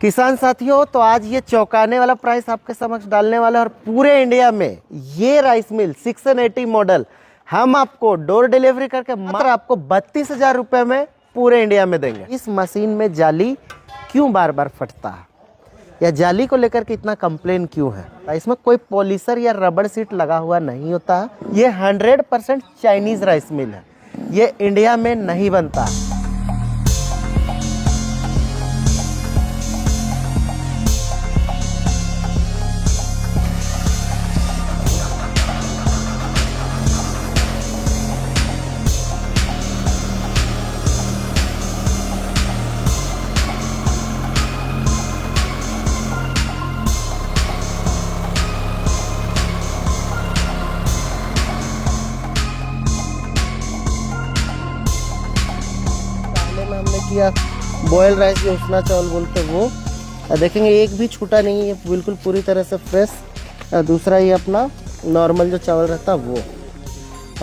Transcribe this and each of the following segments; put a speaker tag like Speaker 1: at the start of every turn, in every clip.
Speaker 1: किसान साथियों, तो आज ये चौंकाने वाला प्राइस आपके समक्ष डालने वाला है और पूरे इंडिया में ये राइस मिल 680 मॉडल हम आपको डोर डिलीवरी करके मात्र आपको 32,000 रुपये में पूरे इंडिया में देंगे। इस मशीन में जाली क्यों बार बार फटता है या जाली को लेकर के इतना कंप्लेन क्यों है? इसमें कोई पॉलिशर या रबड़ सीट लगा हुआ नहीं होता है। ये 100% चाइनीज राइस मिल है, ये इंडिया में नहीं बनता। हमने किया बॉयल राइस जो उसना चावल बोलते हैं वो देखेंगे, एक भी छूटा नहीं है, बिल्कुल पूरी तरह से फ्रेश। दूसरा ये अपना नॉर्मल जो चावल रहता है वो,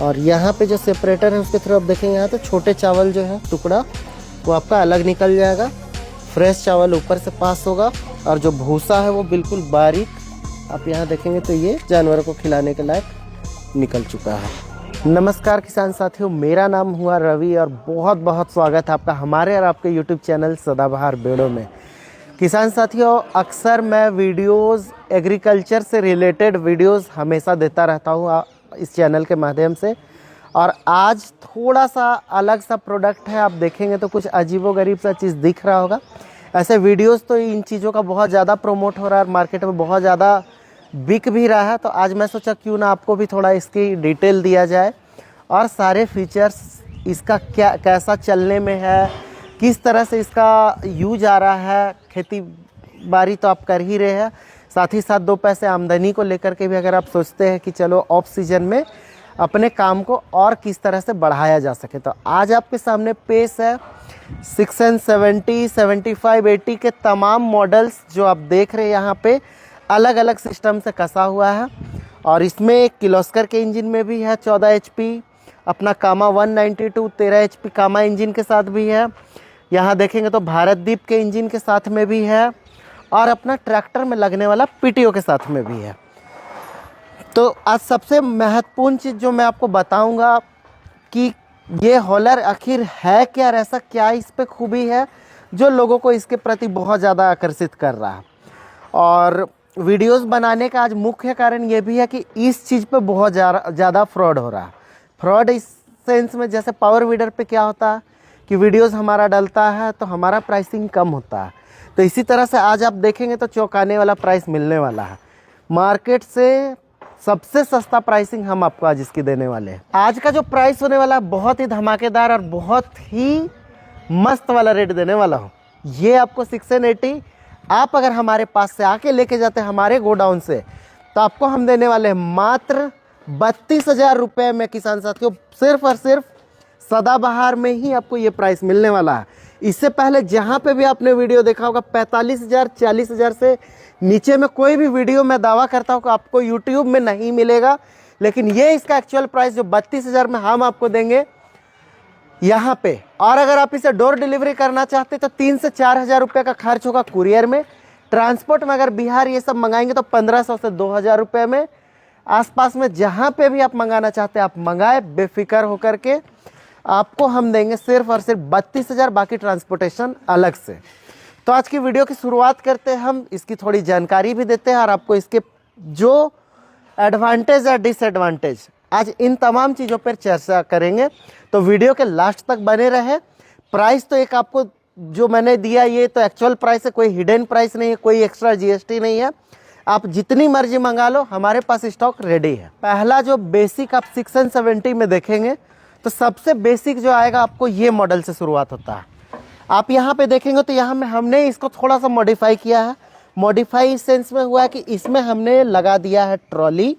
Speaker 1: और यहाँ पे जो सेपरेटर है उसके थ्रू आप देखेंगे यहाँ तो छोटे चावल जो है टुकड़ा वो आपका अलग निकल जाएगा। फ्रेश चावल ऊपर से पास होगा और जो भूसा है वो बिल्कुल बारीक आप यहाँ देखेंगे तो ये जानवरों को खिलाने के लायक निकल चुका है। नमस्कार किसान साथियों, मेरा नाम हुआ रवि और बहुत बहुत स्वागत है आपका हमारे और आपके यूट्यूब चैनल सदाबहार बेड़ों में। किसान साथियों, अक्सर मैं वीडियोस एग्रीकल्चर से रिलेटेड वीडियोस हमेशा देता रहता हूँ इस चैनल के माध्यम से, और आज थोड़ा सा अलग सा प्रोडक्ट है। आप देखेंगे तो कुछ अजीबोगरीब सा चीज़ दिख रहा होगा। ऐसे वीडियोज़ तो इन चीज़ों का बहुत ज़्यादा प्रमोट हो रहा है, मार्केट में बहुत ज़्यादा बिक भी रहा है। तो आज मैं सोचा क्यों ना आपको भी थोड़ा इसकी डिटेल दिया जाए और सारे फीचर्स इसका क्या कैसा चलने में है, किस तरह से इसका यूज आ रहा है। खेती बाड़ी तो आप कर ही रहे हैं, साथ ही साथ दो पैसे आमदनी को लेकर के भी अगर आप सोचते हैं कि चलो ऑफ सीजन में अपने काम को और किस तरह से बढ़ाया जा सके, तो आज आपके सामने पेश है 670, 75, 80 के तमाम मॉडल्स जो आप देख रहे हैं यहाँ पे अलग अलग सिस्टम से कसा हुआ है। और इसमें एक किर्लोस्कर के इंजन में भी है 14 HP, अपना कामा 192 13 HP कामा इंजन के साथ भी है। यहाँ देखेंगे तो भारतदीप के इंजन के साथ में भी है और अपना ट्रैक्टर में लगने वाला PTO के साथ में भी है। तो आज सबसे महत्वपूर्ण चीज़ जो मैं आपको बताऊंगा कि ये हॉलर आखिर है क्या, ऐसा क्या इस पे खूबी है जो लोगों को इसके प्रति बहुत ज़्यादा आकर्षित कर रहा है। और वीडियोस बनाने का आज मुख्य कारण ये भी है कि इस चीज़ पे बहुत ज़्यादा फ्रॉड हो रहा है। फ्रॉड इस सेंस में, जैसे पावर वीडर पे क्या होता है कि वीडियोस हमारा डलता है तो हमारा प्राइसिंग कम होता है, तो इसी तरह से आज आप देखेंगे तो चौंकाने वाला प्राइस मिलने वाला है। मार्केट से सबसे सस्ता प्राइसिंग हम आपको आज इसकी देने वाले हैं। आज का जो प्राइस होने वाला है बहुत ही धमाकेदार और बहुत ही मस्त वाला रेट देने वाला हूँ। ये आपको 680 आप अगर हमारे पास से आके लेके जाते हैं हमारे गोडाउन से, तो आपको हम देने वाले हैं मात्र 32,000 रुपये में। किसान साथियों, सिर्फ और सिर्फ सदाबहार में ही आपको ये प्राइस मिलने वाला है। इससे पहले जहाँ पे भी आपने वीडियो देखा होगा 45,000, 40,000 से नीचे में कोई भी वीडियो मैं दावा करता हूँ कि आपको यूट्यूब में नहीं मिलेगा, लेकिन ये इसका एक्चुअल प्राइस जो 32,000 में हम आपको देंगे यहाँ पे। और अगर आप इसे डोर डिलीवरी करना चाहते तो 3 से 4,000 रुपये का खर्च होगा कुरियर में। ट्रांसपोर्ट में अगर बिहार ये सब मंगाएंगे तो 1,500 से 2,000 रुपये में। आसपास में जहाँ पे भी आप मंगाना चाहते हैं आप मंगाए बेफिक्र होकर के। आपको हम देंगे सिर्फ और सिर्फ 32,000, बाकी ट्रांसपोर्टेशन अलग से। तो आज की वीडियो की शुरुआत करते हैं हम, इसकी थोड़ी जानकारी भी देते हैं और आपको इसके जो एडवांटेज या डिसएडवांटेज आज इन तमाम चीज़ों पर चर्चा करेंगे। तो वीडियो के लास्ट तक बने रहे। प्राइस तो एक आपको जो मैंने दिया ये तो एक्चुअल प्राइस है, कोई हिडन प्राइस नहीं है, कोई एक्स्ट्रा GST नहीं है। आप जितनी मर्जी मंगा लो, हमारे पास स्टॉक रेडी है। पहला जो बेसिक आप 670 में देखेंगे तो सबसे बेसिक जो आएगा आपको ये मॉडल से शुरुआत होता है। आप यहाँ पे देखेंगे तो यहाँ में हमने इसको थोड़ा सा मॉडिफाई किया है। मॉडिफाई इस सेंस में हुआ है कि इसमें हमने लगा दिया है ट्रॉली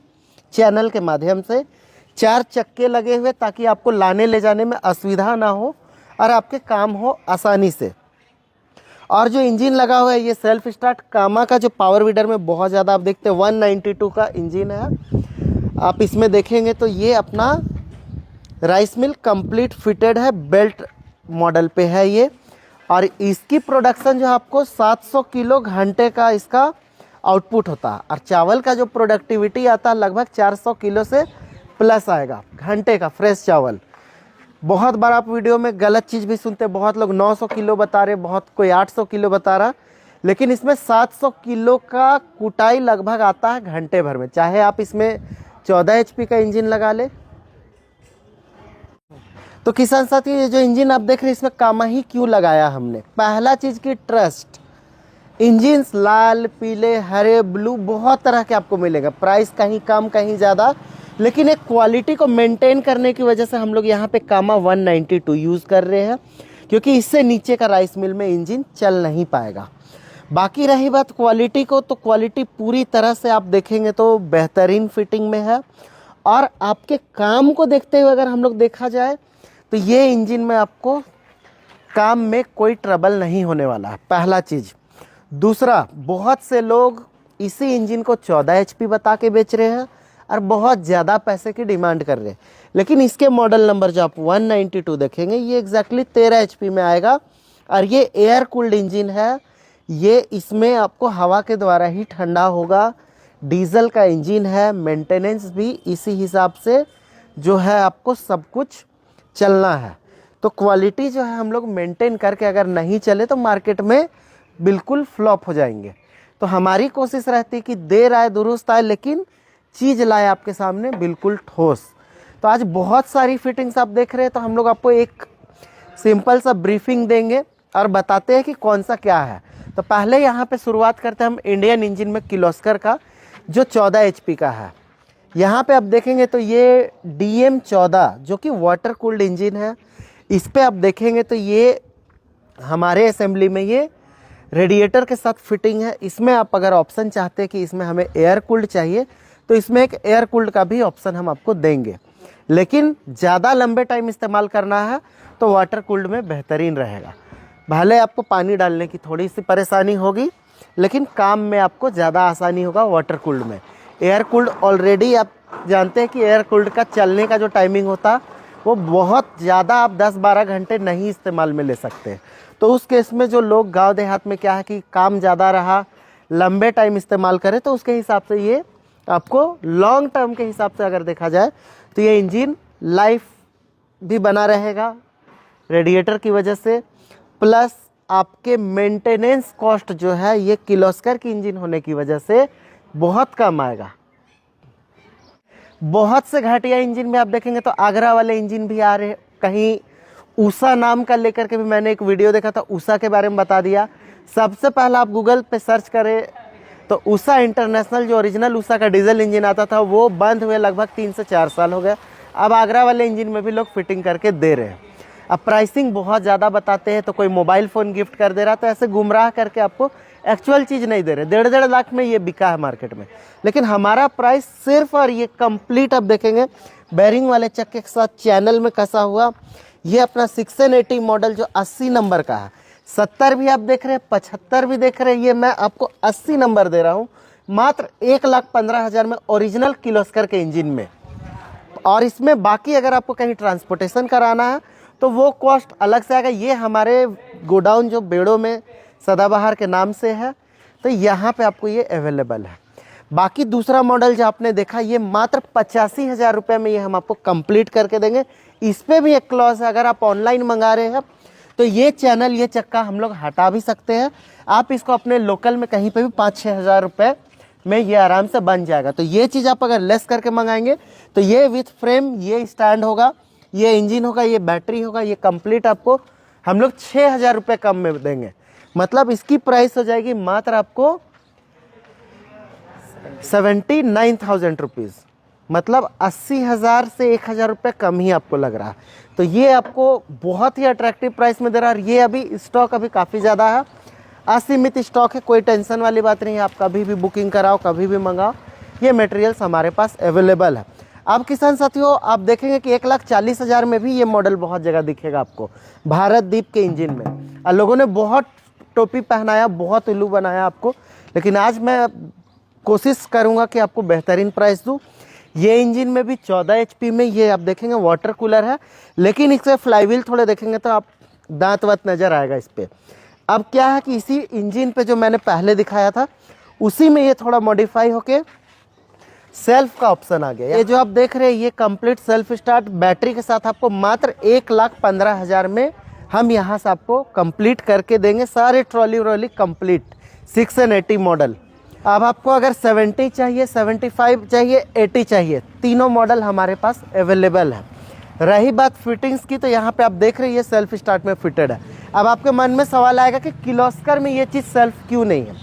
Speaker 1: चैनल के माध्यम से, 4 चक्के लगे हुए ताकि आपको लाने ले जाने में असुविधा ना हो और आपके काम हो आसानी से। और जो इंजन लगा हुआ है ये सेल्फ स्टार्ट कामा का, जो पावर वीडर में बहुत ज़्यादा आप देखते हैं 192 का इंजन है। आप इसमें देखेंगे तो ये अपना राइस मिल कंप्लीट फिटेड है, बेल्ट मॉडल पे है ये। और इसकी प्रोडक्शन जो है आपको 700 किलो घंटे का इसका आउटपुट होता है। और चावल का जो प्रोडक्टिविटी आता है लगभग 400 किलो से प्लस आएगा घंटे का फ्रेश चावल। बहुत बार आप वीडियो में गलत चीज़ भी सुनते हैं, बहुत लोग 900 किलो बता रहे, बहुत कोई 800 किलो बता रहा, लेकिन इसमें 700 किलो का कुटाई लगभग आता है घंटे भर में। चाहे आप इसमें 14 HP का इंजन लगा ले। तो किसान साथी, ये जो इंजन आप देख रहे हैं इसमें कामा ही क्यों लगाया हमने? पहला चीज़ की ट्रस्ट। इंजन लाल, पीले, हरे, ब्लू बहुत तरह के आपको मिलेगा, प्राइस कहीं कम कहीं ज़्यादा, लेकिन एक क्वालिटी को मेंटेन करने की वजह से हम लोग यहाँ पे कामा 192 यूज़ कर रहे हैं, क्योंकि इससे नीचे का राइस मिल में इंजन चल नहीं पाएगा। बाकी रही बात क्वालिटी को, तो क्वालिटी पूरी तरह से आप देखेंगे तो बेहतरीन फिटिंग में है। और आपके काम को देखते हुए अगर हम लोग देखा जाए तो ये इंजन में आपको काम में कोई ट्रबल नहीं होने वाला है, पहला चीज़। दूसरा, बहुत से लोग इसी इंजन को 14 HP बता के बेच रहे हैं और बहुत ज़्यादा पैसे की डिमांड कर रहे हैं, लेकिन इसके मॉडल नंबर जो आप 192 देखेंगे ये एग्जैक्टली 13 HP में आएगा। और ये एयर कूल्ड इंजन है, ये इसमें आपको हवा के द्वारा ही ठंडा होगा। डीजल का इंजन है, मेंटेनेंस भी इसी हिसाब से जो है आपको सब कुछ चलना है। तो क्वालिटी जो है हम लोग मेंटेन करके अगर नहीं चले तो मार्केट में बिल्कुल फ्लॉप हो जाएंगे। तो हमारी कोशिश रहती है कि देर आए दुरुस्त आए, लेकिन चीज़ लाए आपके सामने बिल्कुल ठोस। तो आज बहुत सारी फिटिंग्स आप देख रहे हैं, तो हम लोग आपको एक सिंपल सा ब्रीफिंग देंगे और बताते हैं कि कौन सा क्या है। तो पहले यहाँ पे शुरुआत करते हैं हम इंडियन इंजन में किर्लोस्कर का, जो 14 HP का है। यहाँ पे आप देखेंगे तो ये DM14 जो कि वाटर कूल्ड इंजन है। इस पे आप देखेंगे तो ये हमारे असेंबली में ये रेडिएटर के साथ फिटिंग है। इसमें आप अगर ऑप्शन चाहते हैं कि इसमें हमें एयर कूल्ड चाहिए तो इसमें एक एयर कूल्ड का भी ऑप्शन हम आपको देंगे, लेकिन ज़्यादा लंबे टाइम इस्तेमाल करना है तो वाटर कूल्ड में बेहतरीन रहेगा। भले आपको पानी डालने की थोड़ी सी परेशानी होगी, लेकिन काम में आपको ज़्यादा आसानी होगा वाटर कूल्ड में। एयर कूल्ड ऑलरेडी आप जानते हैं कि एयर कूल्ड का चलने का जो टाइमिंग होता वो बहुत ज़्यादा, आप 10-12 घंटे नहीं इस्तेमाल में ले सकते। तो उस केस में जो लोग गांव देहात में क्या है कि काम ज़्यादा रहा, लंबे टाइम इस्तेमाल करें, तो उसके हिसाब से ये आपको लॉन्ग टर्म के हिसाब से अगर देखा जाए तो ये इंजन लाइफ भी बना रहेगा रेडिएटर की वजह से, प्लस आपके मेंटेनेंस कॉस्ट जो है ये किर्लोस्कर की इंजन होने की वजह से बहुत कम आएगा। बहुत से घटिया इंजन में आप देखेंगे तो आगरा वाले इंजन भी आ रहे हैं, कहीं उषा नाम का लेकर के भी मैंने एक वीडियो देखा था, उषा के बारे में बता दिया। सबसे पहला आप गूगल पे सर्च करें तो उषा इंटरनेशनल, जो ओरिजिनल उषा का डीजल इंजन आता था वो बंद हुए लगभग 3 से 4 साल हो गए। अब आगरा वाले इंजन में भी लोग फिटिंग करके दे रहे हैं। अब प्राइसिंग बहुत ज़्यादा बताते हैं, तो कोई मोबाइल फ़ोन गिफ्ट कर दे रहा, तो ऐसे गुमराह करके आपको एक्चुअल चीज़ नहीं दे रहे। 1.5 लाख में ये बिका है मार्केट में, लेकिन हमारा प्राइस सिर्फ, और ये कंप्लीट आप देखेंगे बैरिंग वाले चक्के के साथ चैनल में कसा हुआ, ये अपना 680 मॉडल जो 80 नंबर का है। 70 भी आप देख रहे हैं, 75 भी देख रहे हैं, ये मैं आपको 80 नंबर दे रहा हूँ मात्र 1,15,000 में, ओरिजिनल किर्लोस्कर के इंजन में। और इसमें बाकी अगर आपको कहीं ट्रांसपोर्टेशन कराना है तो वो कॉस्ट अलग से आएगा। ये हमारे गोडाउन जो बेड़ो में सदाबहार के नाम से है, तो यहाँ पे आपको ये अवेलेबल है। बाकी दूसरा मॉडल जो आपने देखा ये मात्र 85,000 रुपये में ये हम आपको कंप्लीट करके देंगे। इस पर भी एक क्लॉज है, अगर आप ऑनलाइन मंगा रहे हैं तो ये चैनल, ये चक्का हम लोग हटा भी सकते हैं। आप इसको अपने लोकल में कहीं पे भी 5-6 हज़ार रुपये में ये आराम से बन जाएगा। तो ये चीज़ आप अगर लेस करके मंगाएंगे तो ये विथ फ्रेम, ये स्टैंड होगा, ये इंजन होगा, ये बैटरी होगा, ये कंप्लीट आपको हम लोग 6,000 रुपये कम में देंगे। मतलब इसकी प्राइस हो जाएगी मात्र आपको 79,000 रुपीज़, मतलब 80,000 से 1,000 रुपये कम ही आपको लग रहा है। तो ये आपको बहुत ही अट्रैक्टिव प्राइस में दे रहा है। ये अभी स्टॉक अभी काफ़ी ज़्यादा है, असीमित स्टॉक है, कोई टेंशन वाली बात नहीं है। आप कभी भी बुकिंग कराओ, कभी भी मंगाओ, ये मटेरियल्स हमारे पास अवेलेबल है। अब किसान साथियों, आप देखेंगे कि 1,40,000 में भी ये मॉडल बहुत जगह दिखेगा आपको, भारत दीप के इंजन में। और लोगों ने बहुत टोपी पहनाया, बहुत उल्लू बनाया आपको, लेकिन आज मैं कोशिश करूंगा कि आपको बेहतरीन प्राइस दूं। ये इंजन में भी 14 HP में ये आप देखेंगे वाटर कूलर है, लेकिन इससे फ्लाईव्हील थोड़े देखेंगे तो आप दांत वात नज़र आएगा इस पर। अब क्या है कि इसी इंजन पे जो मैंने पहले दिखाया था उसी में ये थोड़ा मॉडिफाई होके सेल्फ का ऑप्शन आ गया। ये जो आप देख रहे हैं ये कंप्लीट सेल्फ स्टार्ट बैटरी के साथ आपको मात्र 1,15,000 में हम यहाँ से आपको कंप्लीट करके देंगे। सारे ट्रॉली व्रॉली कंप्लीट 680 मॉडल। अब आपको अगर 70 चाहिए, 75 चाहिए, 80 चाहिए, तीनों मॉडल हमारे पास अवेलेबल है। रही बात फिटिंग्स की तो यहाँ पे आप देख रहे हैं ये सेल्फ स्टार्ट में फिटेड है। अब आपके मन में सवाल आएगा कि किर्लोस्कर में ये चीज़ सेल्फ क्यों नहीं है।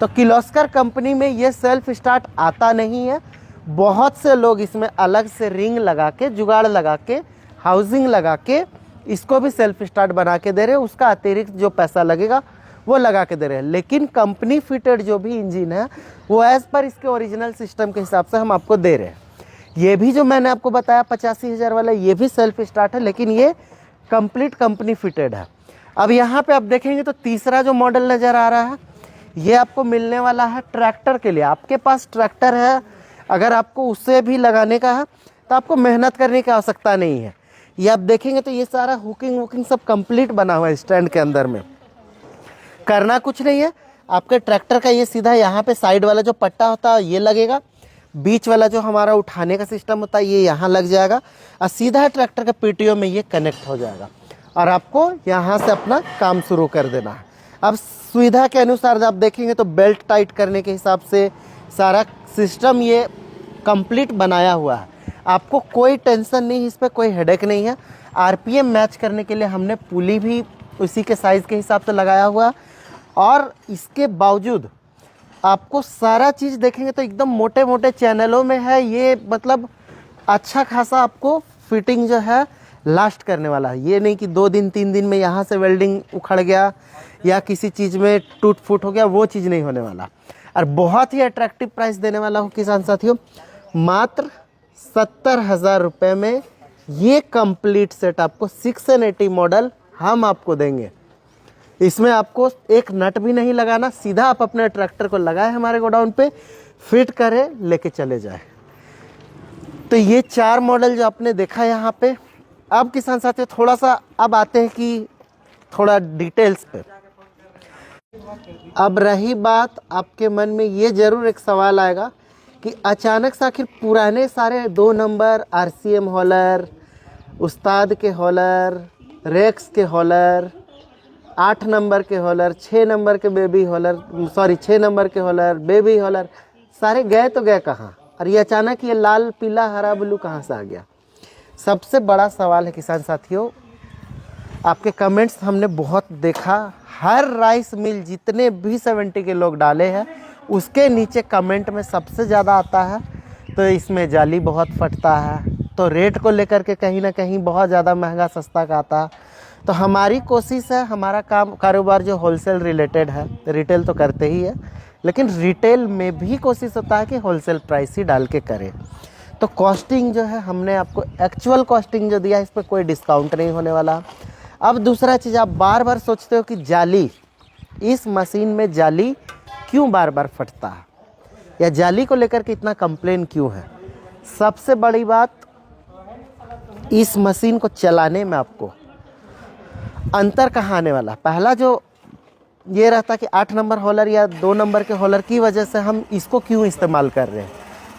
Speaker 1: तो किर्लोस्कर कंपनी में ये सेल्फ स्टार्ट आता नहीं है। बहुत से लोग इसमें अलग से रिंग लगा के, जुगाड़ लगा के, हाउसिंग लगा के इसको भी सेल्फ स्टार्ट बना के दे रहे हैं। उसका अतिरिक्त जो पैसा लगेगा वो लगा के दे रहे हैं। लेकिन कंपनी फिटेड जो भी इंजन है वो एज़ पर इसके ओरिजिनल सिस्टम के हिसाब से हम आपको दे रहे हैं। ये भी जो मैंने आपको बताया 85,000 वाला ये भी सेल्फ स्टार्ट है, लेकिन ये कंप्लीट कंपनी फिटेड है। अब यहाँ पे आप देखेंगे तो तीसरा जो मॉडल नज़र आ रहा है ये आपको मिलने वाला है ट्रैक्टर के लिए। आपके पास ट्रैक्टर है, अगर आपको उसे भी लगाने का है तो आपको मेहनत करने की आवश्यकता नहीं है। ये आप देखेंगे तो ये सारा हुकिंग वुकिंग सब कंप्लीट बना हुआ है स्टैंड के अंदर में। करना कुछ नहीं है, आपके ट्रैक्टर का ये सीधा यहाँ पे साइड वाला जो पट्टा होता है ये लगेगा, बीच वाला जो हमारा उठाने का सिस्टम होता है ये यहाँ लग जाएगा और सीधा ट्रैक्टर के पीटीओ में ये कनेक्ट हो जाएगा और आपको यहाँ से अपना काम शुरू कर देना है। अब सुविधा के अनुसार आप देखेंगे तो बेल्ट टाइट करने के हिसाब से सारा सिस्टम ये कंप्लीट बनाया हुआ है। आपको कोई टेंशन नहीं, इस पर कोई हेडेक नहीं है। आरपीएम मैच करने के लिए हमने पुली भी उसी के साइज़ के हिसाब से लगाया हुआ और इसके बावजूद आपको सारा चीज़ देखेंगे तो एकदम मोटे मोटे चैनलों में है। ये मतलब अच्छा खासा आपको फिटिंग जो है लास्ट करने वाला है। ये नहीं कि 2 दिन 3 दिन में यहाँ से वेल्डिंग उखड़ गया या किसी चीज़ में टूट फूट हो गया, वो चीज़ नहीं होने वाला। और बहुत ही अट्रैक्टिव प्राइस देने वाला हूँ किसान साथियों, मात्र 70,000 रुपये में ये कंप्लीट सेट आपको 680 मॉडल हम आपको देंगे। इसमें आपको एक नट भी नहीं लगाना, सीधा आप अपने ट्रैक्टर को लगाए हमारे गोडाउन पे, फिट करें, लेके चले जाए। तो ये 4 मॉडल जो आपने देखा यहाँ पे। अब किसान साथियों थोड़ा सा अब आते हैं कि थोड़ा डिटेल्स पे। अब रही बात आपके मन में ये ज़रूर एक सवाल आएगा कि अचानक से आखिर पुराने सारे 2 नंबर आरसीएम हॉलर, उस्ताद के हॉलर, रेक्स के हॉलर, 8 नंबर के हॉलर, 6 नंबर के बेबी हॉलर, 6 नंबर के हॉलर, बेबी हॉलर सारे गए तो गए कहाँ, और ये अचानक ये लाल पीला हरा ब्लू कहाँ से आ गया। सबसे बड़ा सवाल है किसान साथियों, आपके कमेंट्स हमने बहुत देखा। हर राइस मिल जितने भी 70 के लोग डाले हैं उसके नीचे कमेंट में सबसे ज़्यादा आता है तो इसमें जाली बहुत फटता है, तो रेट को लेकर के कहीं ना कहीं बहुत ज़्यादा महंगा सस्ता का आता है। तो हमारी कोशिश है, हमारा कारोबार जो होलसेल रिलेटेड है, रिटेल तो करते ही है, लेकिन रिटेल में भी कोशिश होता है कि होलसेल प्राइस ही डाल के करें। तो कॉस्टिंग जो है हमने आपको एक्चुअल कॉस्टिंग जो दिया है इस पर कोई डिस्काउंट नहीं होने वाला। अब दूसरा चीज़, आप बार बार सोचते हो कि जाली, इस मशीन में जाली क्यों बार बार फटता है या जाली को लेकर के इतना कंप्लेन क्यों है। सबसे बड़ी बात, इस मशीन को चलाने में आपको अंतर कहाँ आने वाला। पहला जो ये रहता कि 8 नंबर हॉलर या 2 नंबर के हॉलर की वजह से हम इसको क्यों इस्तेमाल कर रहे हैं,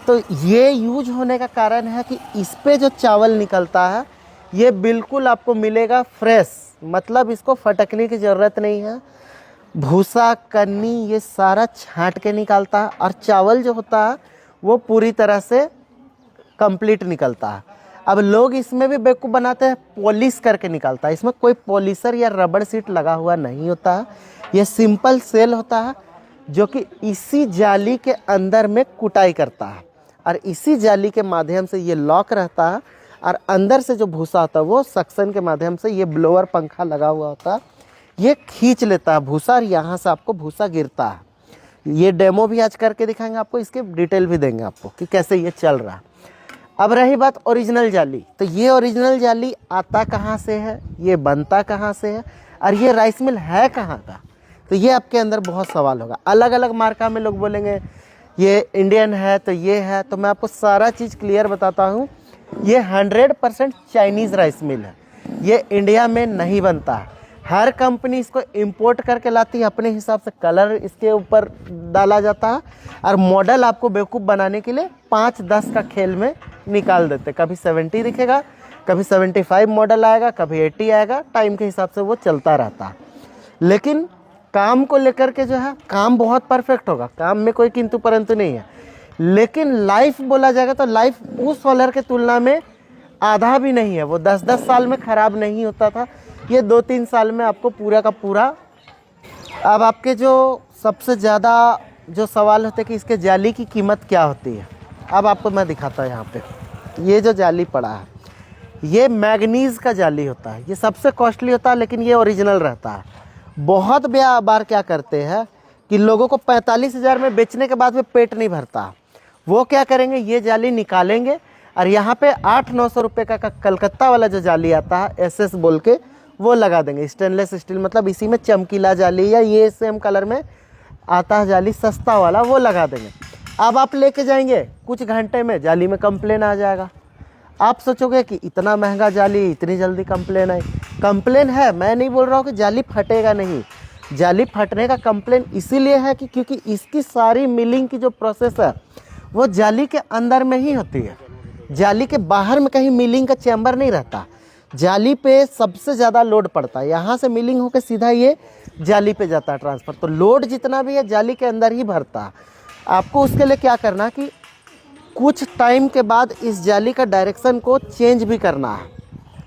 Speaker 1: तो ये यूज होने का कारण है कि इस पे जो चावल निकलता है ये बिल्कुल आपको मिलेगा फ्रेश, मतलब इसको फटकने की ज़रूरत नहीं है। भूसा कन्नी ये सारा छांट के निकालता है और चावल जो होता है वो पूरी तरह से कंप्लीट निकलता है। अब लोग इसमें भी बेवकूफ़ बनाते हैं, पॉलिश करके निकालता है। इसमें कोई पॉलिशर या रबड़ सीट लगा हुआ नहीं होता है, ये सिंपल सेल होता है जो कि इसी जाली के अंदर में कुटाई करता है और इसी जाली के माध्यम से ये लॉक रहता है और अंदर से जो भूसा होता है वो सक्शन के माध्यम से, ये ब्लोअर पंखा लगा हुआ होता है, ये खींच लेता है भूसा और यहाँ से आपको भूसा गिरता है। ये डेमो भी आज करके दिखाएंगे आपको, इसके डिटेल भी देंगे आपको कि कैसे ये चल रहा है। अब रही बात ओरिजिनल जाली, तो ये ओरिजिनल जाली आता कहाँ से है, ये बनता कहाँ से है और ये राइस मिल है कहाँ का, तो ये आपके अंदर बहुत सवाल होगा। अलग अलग मार्का में लोग बोलेंगे ये इंडियन है तो ये है, तो मैं आपको सारा चीज़ क्लियर बताता हूँ। ये 100% चाइनीज़ राइस मिल है, ये इंडिया में नहीं बनता है। हर कंपनी इसको इंपोर्ट करके लाती है, अपने हिसाब से कलर इसके ऊपर डाला जाता है और मॉडल आपको बेवकूफ़ बनाने के लिए 5-10 का खेल में निकाल देते। कभी 70 दिखेगा, कभी 75 मॉडल आएगा, कभी 80 आएगा, टाइम के हिसाब से वो चलता रहता है। लेकिन काम को लेकर के जो है काम बहुत परफेक्ट होगा, काम में कोई किंतु परंतु नहीं है। लेकिन लाइफ बोला जाएगा तो लाइफ उस सोलर के तुलना में आधा भी नहीं है। वो 10-10 साल में ख़राब नहीं होता था, ये 2-3 साल में आपको पूरा का पूरा। अब आपके जो सबसे ज़्यादा जो सवाल होते हैं कि इसके जाली की कीमत क्या होती है, अब आपको मैं दिखाता हूँ। यहाँ पे ये जो जाली पड़ा है ये मैग्नीज़ का जाली होता है, ये सबसे कॉस्टली होता है, लेकिन ये ओरिजिनल रहता है। बहुत बार क्या करते हैं कि लोगों को 45,000 में बेचने के बाद में पेट नहीं भरता, वो क्या करेंगे, ये जाली निकालेंगे और यहाँ पे 800-900 रुपये का कलकत्ता वाला जो जाली आता है SS बोल के, वो लगा देंगे। स्टेनलेस स्टील मतलब इसी में चमकीला जाली या ये सेम कलर में आता है जाली सस्ता वाला, वो लगा देंगे। अब आप लेके जाएंगे, कुछ घंटे में जाली में कंप्लेन आ जाएगा। आप सोचोगे कि इतना महंगा जाली, इतनी जल्दी कंप्लेन आई। कंप्लेन है, मैं नहीं बोल रहा हूँ कि जाली फटेगा नहीं, जाली फटने का कंप्लेन इसीलिए है कि क्योंकि इसकी सारी मिलिंग की जो प्रोसेस है वो जाली के अंदर में ही होती है। जाली के बाहर में कहीं मिलिंग का चैम्बर नहीं रहता। जाली पे सबसे ज़्यादा लोड पड़ता है, यहाँ से मिलिंग होकर सीधा ये जाली पे जाता है ट्रांसफ़र, तो लोड जितना भी है जाली के अंदर ही भरता है। आपको उसके लिए क्या करना कि कुछ टाइम के बाद इस जाली का डायरेक्शन को चेंज भी करना है।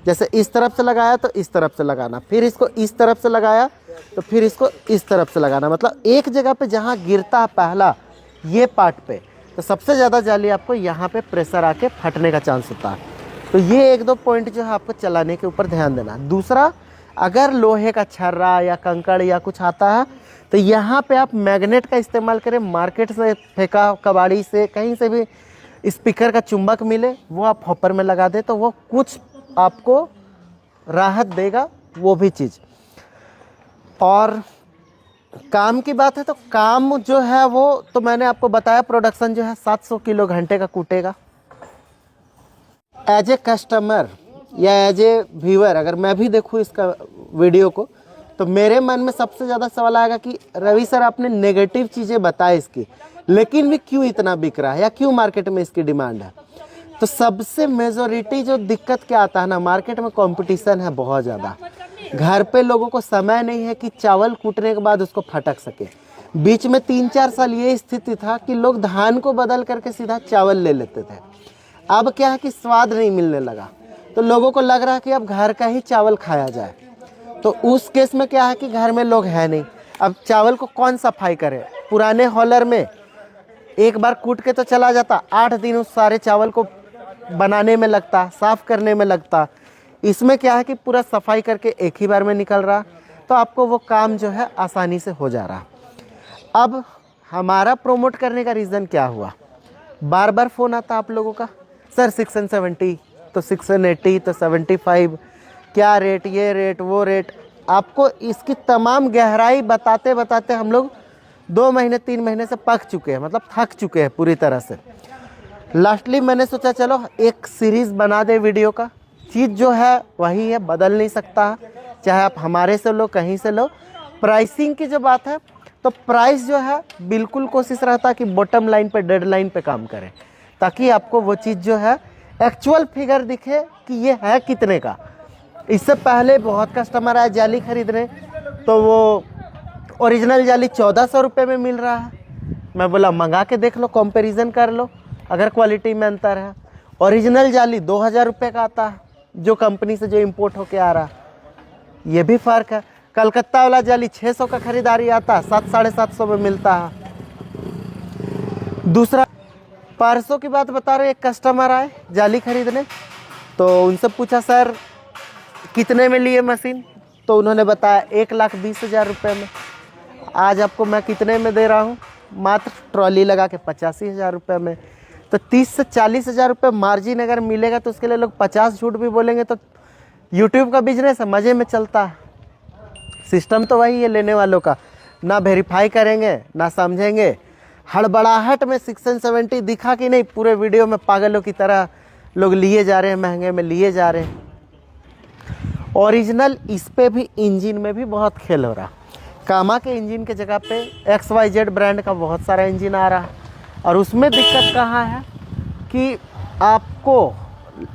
Speaker 1: जैसे इस तरफ से लगाया तो इस तरफ से लगाना, फिर इसको इस तरफ से लगाया तो फिर इसको इस तरफ से लगाना। मतलब एक जगह पे जहाँ गिरता है पहला ये पार्ट पे, तो सबसे ज़्यादा जाली आपको यहाँ पे प्रेशर आके फटने का चांस होता है। तो ये 1-2 पॉइंट जो है आपको चलाने के ऊपर ध्यान देना। दूसरा, अगर लोहे का छर्रा या कंकड़ या कुछ आता है तो यहाँ पे आप मैग्नेट का इस्तेमाल करें। मार्केट से फेंका, कबाड़ी से, कहीं से भी स्पीकर का चुंबक मिले वो आप हॉपर में लगा दें तो वो कुछ आपको राहत देगा, वो भी चीज़। और काम की बात है तो काम जो है वो तो मैंने आपको बताया, प्रोडक्शन जो है 700 किलो घंटे का कूटेगा। एज ए कस्टमर या एज ए व्यूअर अगर मैं भी देखूँ इसका वीडियो को, तो मेरे मन में सबसे ज़्यादा सवाल आएगा कि रवि सर आपने नेगेटिव चीज़ें बताए इसकी, लेकिन भी क्यों इतना बिक रहा है या क्यों मार्केट में इसकी डिमांड है। तो सबसे मेजॉरिटी जो दिक्कत क्या आता है ना, मार्केट में कंपटीशन है बहुत ज़्यादा। घर पे लोगों को समय नहीं है कि चावल कूटने के बाद उसको फटक सके। बीच में 3-4 साल ये स्थिति था कि लोग धान को बदल करके सीधा चावल ले लेते थे। अब क्या है कि स्वाद नहीं मिलने लगा, तो लोगों को लग रहा है कि अब घर का ही चावल खाया जाए। तो उस केस में क्या है कि घर में लोग हैं नहीं, अब चावल को कौन सफाई करे। पुराने हॉलर में एक बार कूट के तो चला जाता, 8 दिन उस सारे चावल को बनाने में लगता, साफ़ करने में लगता। इसमें क्या है कि पूरा सफाई करके एक ही बार में निकल रहा, तो आपको वो काम जो है आसानी से हो जा रहा। अब हमारा प्रोमोट करने का रीज़न क्या हुआ, बार बार फ़ोन आता आप लोगों का, सर 670 तो 680 तो 75, क्या रेट, ये रेट वो रेट। आपको इसकी तमाम गहराई बताते बताते हम लोग 2 महीने 3 महीने से पक चुके हैं, मतलब थक चुके हैं पूरी तरह से। लास्टली मैंने सोचा चलो एक सीरीज़ बना दे वीडियो का। चीज़ जो है वही है, बदल नहीं सकता, चाहे आप हमारे से लो कहीं से लो। प्राइसिंग की जो बात है तो प्राइस जो है बिल्कुल कोशिश रहता है कि बॉटम लाइन पे, डेड लाइन पे काम करें, ताकि आपको वो चीज़ जो है एक्चुअल फिगर दिखे कि ये है कितने का। इससे पहले बहुत कस्टमर आए जाली खरीदने, तो वो ओरिजिनल जाली 1400 रुपये में मिल रहा है। मैं बोला मंगा के देख लो, कंपैरिजन कर लो, अगर क्वालिटी में अंतर है। ओरिजिनल जाली 2000 रुपये का आता है, जो कंपनी से जो इंपोर्ट होके आ रहा, ये भी फ़र्क है। कलकत्ता वाला जाली 600 का खरीदारी आता है, 700-750 में मिलता है। दूसरा, परसों की बात बता रहे, एक कस्टमर आए जाली खरीदने, तो उनसे पूछा सर कितने में लिए मशीन, तो उन्होंने बताया 1,20,000 रुपये में। आज आपको मैं कितने में दे रहा हूँ, मात्र ट्रॉली लगा के 85,000 रुपये में। तो 30 से 40,000 रुपये मार्जिन अगर मिलेगा तो उसके लिए लोग 50 झूठ भी बोलेंगे। तो यूट्यूब का बिजनेस है, मज़े में चलता है। सिस्टम तो वही है लेने वालों का, ना वेरीफाई करेंगे ना समझेंगे, हड़बड़ाहट में 670 दिखा कि नहीं, पूरे वीडियो में पागलों की तरह लोग लिए जा रहे हैं, महंगे में लिए जा रहे हैं। ओरिजिनल इस पे भी इंजन में भी बहुत खेल हो रहा। कामा के इंजन के जगह पे XYZ ब्रांड का बहुत सारा इंजन आ रहा है, और उसमें दिक्कत कहाँ है कि आपको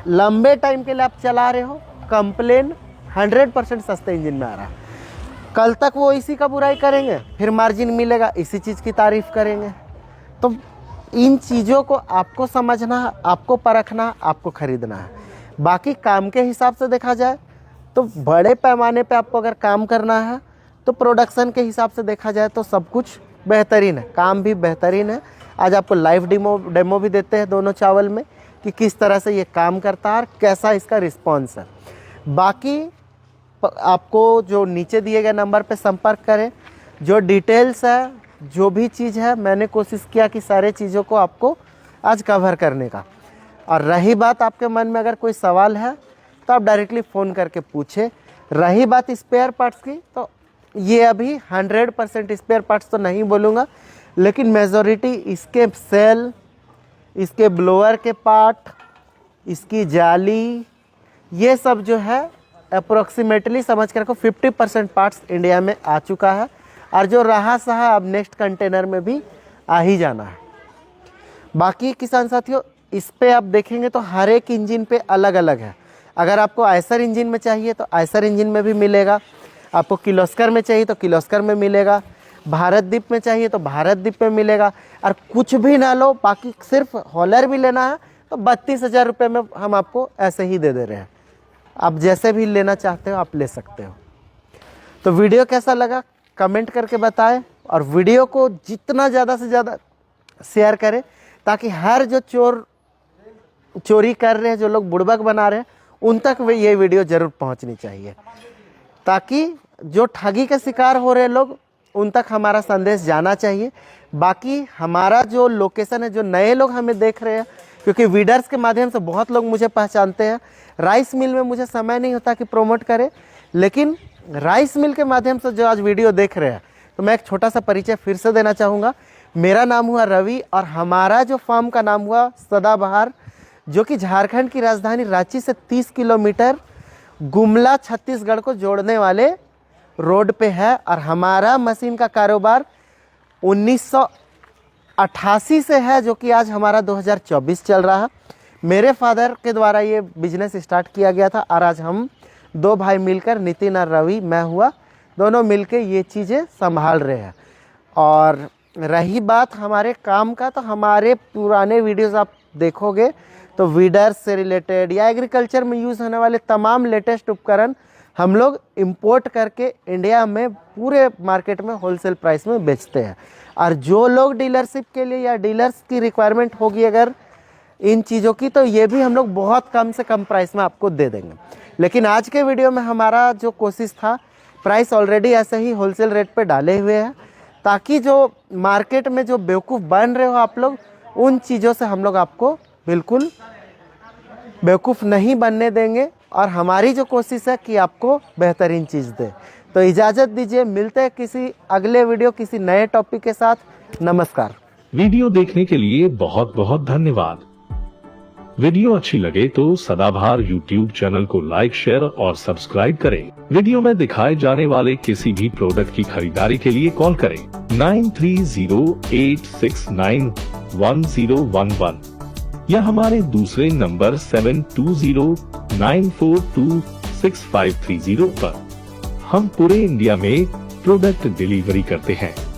Speaker 1: लंबे टाइम के लिए आप चला रहे हो, कंप्लेन 100% सस्ते इंजन में आ रहा है। कल तक वो इसी का बुराई करेंगे, फिर मार्जिन मिलेगा इसी चीज़ की तारीफ करेंगे। तो इन चीज़ों को आपको समझना है, आपको परखना है, आपको खरीदना है। बाकी काम के हिसाब से देखा जाए तो बड़े पैमाने पे आपको अगर काम करना है तो प्रोडक्शन के हिसाब से देखा जाए तो सब कुछ बेहतरीन है, काम भी बेहतरीन है। आज आपको लाइव डेमो भी देते हैं दोनों चावल में कि किस तरह से ये काम करता है और कैसा इसका रिस्पॉन्स है। बाकी आपको जो नीचे दिए गए नंबर पे संपर्क करें, जो डिटेल्स है, जो भी चीज़ है, मैंने कोशिश किया कि सारे चीज़ों को आपको आज कवर करने का। और रही बात आपके मन में अगर कोई सवाल है तो आप डायरेक्टली फ़ोन करके पूछे। रही बात स्पेयर पार्ट्स की, तो ये अभी 100% स्पेयर पार्ट्स तो नहीं बोलूँगा, लेकिन मेजॉरिटी इसके सेल, इसके ब्लोअर के पार्ट, इसकी जाली, ये सब जो है अप्रोक्सीमेटली समझ कर को 50% पार्ट्स इंडिया में आ चुका है, और जो रहा सहा अब नेक्स्ट कंटेनर में भी आ ही जाना है। बाकी किसान साथियों, इस पे आप देखेंगे तो हर एक इंजन पे अलग अलग है। अगर आपको आयसर इंजन में चाहिए तो आयसर इंजन में भी मिलेगा, आपको किर्लोस्कर में चाहिए तो किर्लोस्कर में मिलेगा, भारतदीप में चाहिए तो भारतदीप में मिलेगा। और कुछ भी ना लो, बाकी सिर्फ हॉलर भी लेना है तो 32,000 रुपये में हम आपको ऐसे ही दे दे रहे हैं। आप जैसे भी लेना चाहते हो आप ले सकते हो। तो वीडियो कैसा लगा कमेंट करके बताएं, और वीडियो को जितना ज़्यादा से ज़्यादा शेयर करें, ताकि हर जो चोरी कर रहे हैं, जो लोग बुड़बक बना रहे हैं, उन तक ये वीडियो ज़रूर पहुंचनी चाहिए, ताकि जो ठगी के शिकार हो रहे लोग उन तक हमारा संदेश जाना चाहिए। बाकी हमारा जो लोकेशन है, जो नए लोग हमें देख रहे हैं, क्योंकि वीडर्स के माध्यम से बहुत लोग मुझे पहचानते हैं। राइस मिल में मुझे समय नहीं होता कि प्रमोट करें, लेकिन राइस मिल के माध्यम से जो आज वीडियो देख रहे हैं, तो मैं एक छोटा सा परिचय फिर से देना चाहूँगा। मेरा नाम हुआ रवि, और हमारा जो फार्म का नाम हुआ सदाबहार, जो कि झारखंड की राजधानी रांची से 30 किलोमीटर गुमला छत्तीसगढ़ को जोड़ने वाले रोड पे है। और हमारा मशीन का कारोबार 1988 से है, जो कि आज हमारा 2024 चल रहा है। मेरे फादर के द्वारा ये बिजनेस स्टार्ट किया गया था, और आज हम दो भाई मिलकर, नितिन और रवि, मैं हुआ, दोनों मिलके ये चीज़ें संभाल रहे हैं। और रही बात हमारे काम का, तो हमारे पुराने वीडियोस आप देखोगे तो वीडर्स से रिलेटेड या एग्रीकल्चर में यूज़ होने वाले तमाम लेटेस्ट उपकरण हम लोग इंपोर्ट करके इंडिया में पूरे मार्केट में होलसेल प्राइस में बेचते हैं। और जो लोग डीलरशिप के लिए या डीलर्स की रिक्वायरमेंट होगी अगर इन चीज़ों की, तो ये भी हम लोग बहुत कम से कम प्राइस में आपको दे देंगे। लेकिन आज के वीडियो में हमारा जो कोशिश था, प्राइस ऑलरेडी ऐसे ही होलसेल रेट पे डाले हुए हैं, ताकि जो मार्केट में जो बेवकूफ़ बन रहे हो आप लोग, उन चीज़ों से हम लोग आपको बिल्कुल बेवकूफ़ नहीं बनने देंगे। और हमारी जो कोशिश है कि आपको बेहतरीन चीज़ दे। तो इजाज़त दीजिए, मिलते हैं किसी अगले वीडियो, किसी नए टॉपिक के साथ। नमस्कार।
Speaker 2: वीडियो देखने के लिए बहुत बहुत धन्यवाद। वीडियो अच्छी लगे तो सदाबहार YouTube चैनल को लाइक, शेयर और सब्सक्राइब करें। वीडियो में दिखाए जाने वाले किसी भी प्रोडक्ट की खरीदारी के लिए कॉल करें 9308691011 या हमारे दूसरे नंबर 7209426530 पर। हम पूरे इंडिया में प्रोडक्ट डिलीवरी करते हैं।